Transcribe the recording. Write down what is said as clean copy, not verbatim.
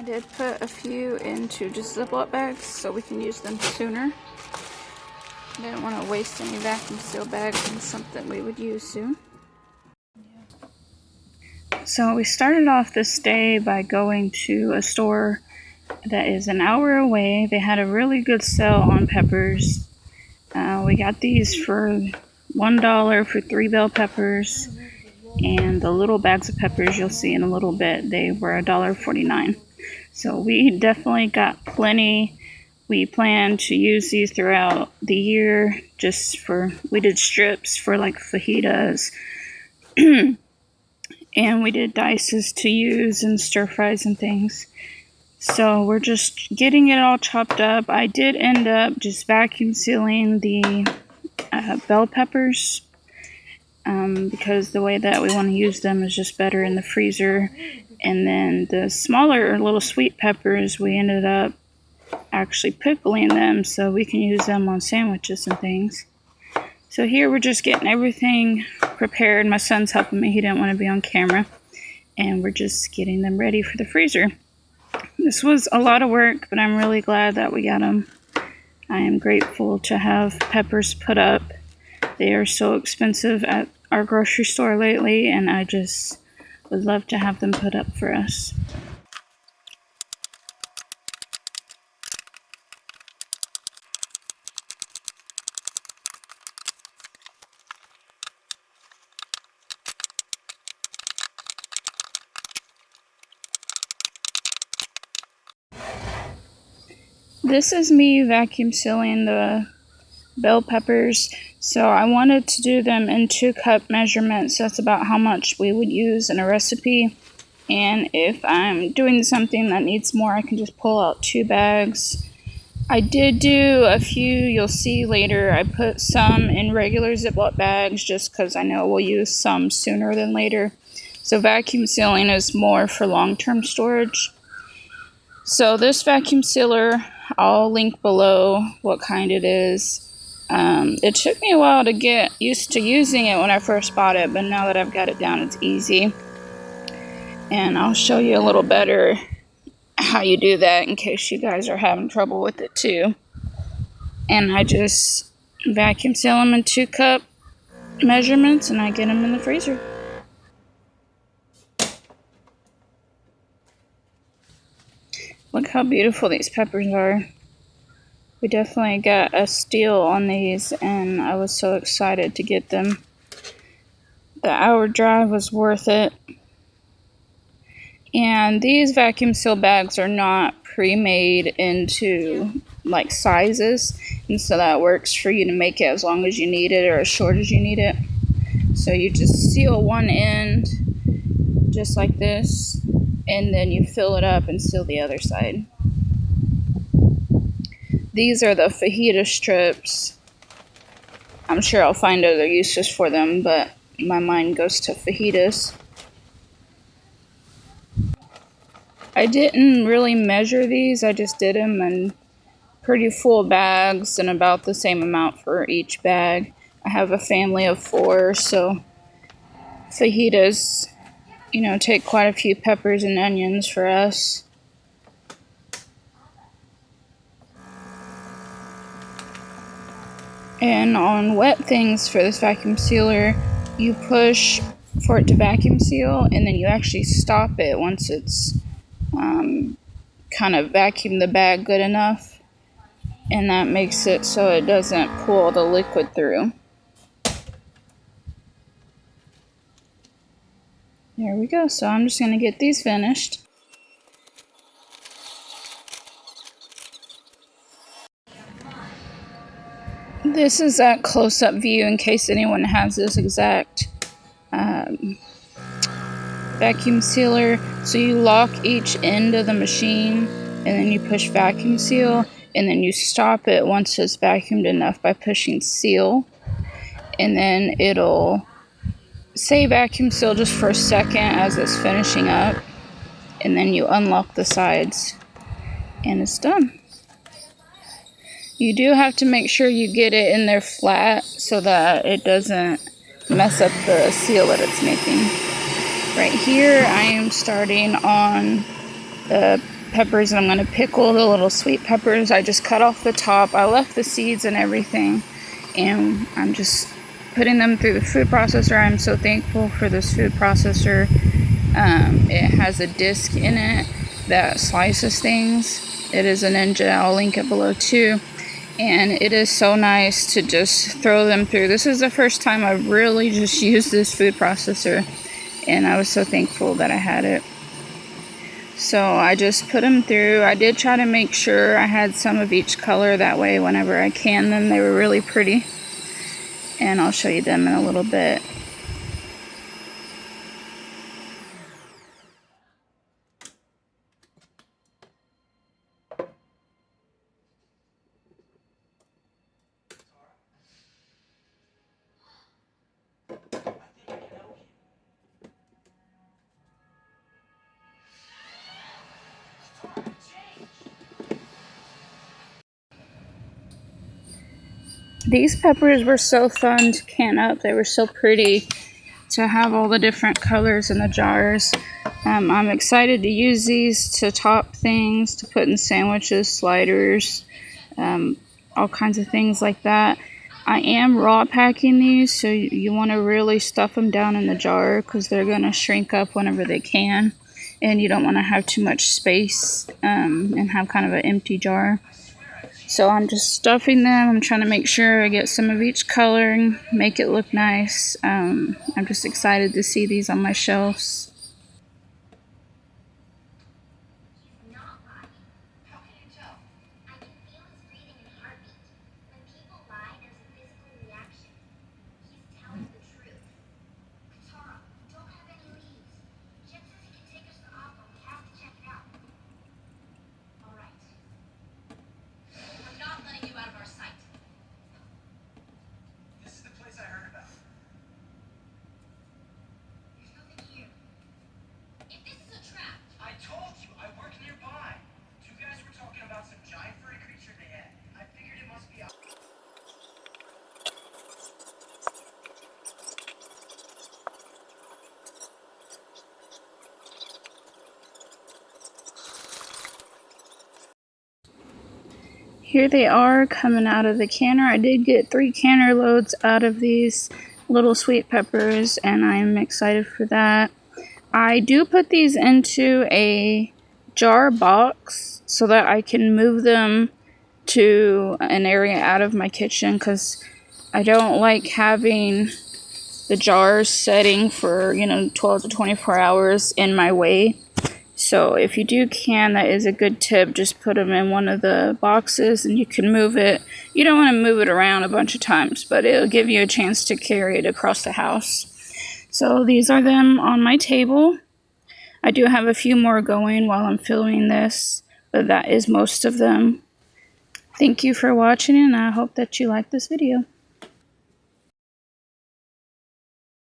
did put a few into just Ziploc bags so we can use them sooner. Didn't want to waste any vacuum seal bags on something we would use soon. So we started off this day by going to a store that is an hour away. They had a really good sale on peppers. We got these for $1 for 3 bell peppers, and the little bags of peppers you'll see in a little bit, they were $1.49. So we definitely got plenty. We plan to use these throughout the year, we did strips for like fajitas, and we did dices to use in stir fries and things. So we're just getting it all chopped up. I did end up just vacuum sealing the bell peppers because the way that we want to use them is just better in the freezer. And then the smaller little sweet peppers, we ended up actually pickling them so we can use them on sandwiches and things. So here we're just getting everything prepared. My son's helping me. He didn't want to be on camera. And we're just getting them ready for the freezer. This was a lot of work, but I'm really glad that we got them. I am grateful to have peppers put up. They are so expensive at our grocery store lately, and I just would love to have them put up for us. This is me vacuum sealing the bell peppers. So I wanted to do them in 2-cup measurements. That's about how much we would use in a recipe. And if I'm doing something that needs more, I can just pull out 2 bags. I did do a few, you'll see later. I put some in regular Ziploc bags just because I know we'll use some sooner than later. So vacuum sealing is more for long-term storage. So this vacuum sealer, I'll link below what kind it is. It took me a while to get used to using it when I first bought it, but now that I've got it down, it's easy. And I'll show you a little better how you do that in case you guys are having trouble with it too. And I just vacuum seal them in 2-cup measurements, and I get them in the freezer. Look how beautiful these peppers are. We definitely got a steal on these, and I was so excited to get them. The hour drive was worth it. And these vacuum seal bags are not pre-made into like sizes, and so that works for you to make it as long as you need it or as short as you need it. So you just seal one end just like this, and then you fill it up and seal the other side. These are the fajita strips. I'm sure I'll find other uses for them, but my mind goes to fajitas. I didn't really measure these. I just did them in pretty full bags and about the same amount for each bag. I have a family of 4, so fajitas, take quite a few peppers and onions for us. And on wet things for this vacuum sealer, you push for it to vacuum seal, and then you actually stop it once it's kind of vacuum the bag good enough. And that makes it so it doesn't pull the liquid through. There we go. So I'm just going to get these finished. This is a close-up view in case anyone has this exact vacuum sealer. So you lock each end of the machine, and then you push vacuum seal, and then you stop it once it's vacuumed enough by pushing seal, and then it'll say vacuum seal just for a second as it's finishing up, and then you unlock the sides, and it's done. You do have to make sure you get it in there flat so that it doesn't mess up the seal that it's making. Right here, I am starting on the peppers, and I'm going to pickle the little sweet peppers. I just cut off the top. I left the seeds and everything, and I'm just putting them through the food processor. I'm so thankful for this food processor. It has a disc in it that slices things. It is a Ninja. I'll link it below too. And it is so nice to just throw them through. This is the first time I've really just used this food processor, and I was so thankful that I had it. So I just put them through. I did try to make sure I had some of each color, that way whenever I can them, they were really pretty. And I'll show you them in a little bit. These peppers were so fun to can up. They were so pretty to have all the different colors in the jars. I'm excited to use these to top things, to put in sandwiches, sliders, all kinds of things like that. I am raw packing these, so you want to really stuff them down in the jar because they're going to shrink up whenever they can. And you don't want to have too much space and have kind of an empty jar. So I'm just stuffing them. I'm trying to make sure I get some of each color and make it look nice. I'm just excited to see these on my shelves. Here they are coming out of the canner. I did get 3 canner loads out of these little sweet peppers, and I'm excited for that. I do put these into a jar box so that I can move them to an area out of my kitchen, because I don't like having the jars setting for 12 to 24 hours in my way. So if you do can, that is a good tip. Just put them in one of the boxes and you can move it. You don't want to move it around a bunch of times, but it'll give you a chance to carry it across the house. So these are them on my table. I do have a few more going while I'm filming this, but that is most of them. Thank you for watching, and I hope that you like this video.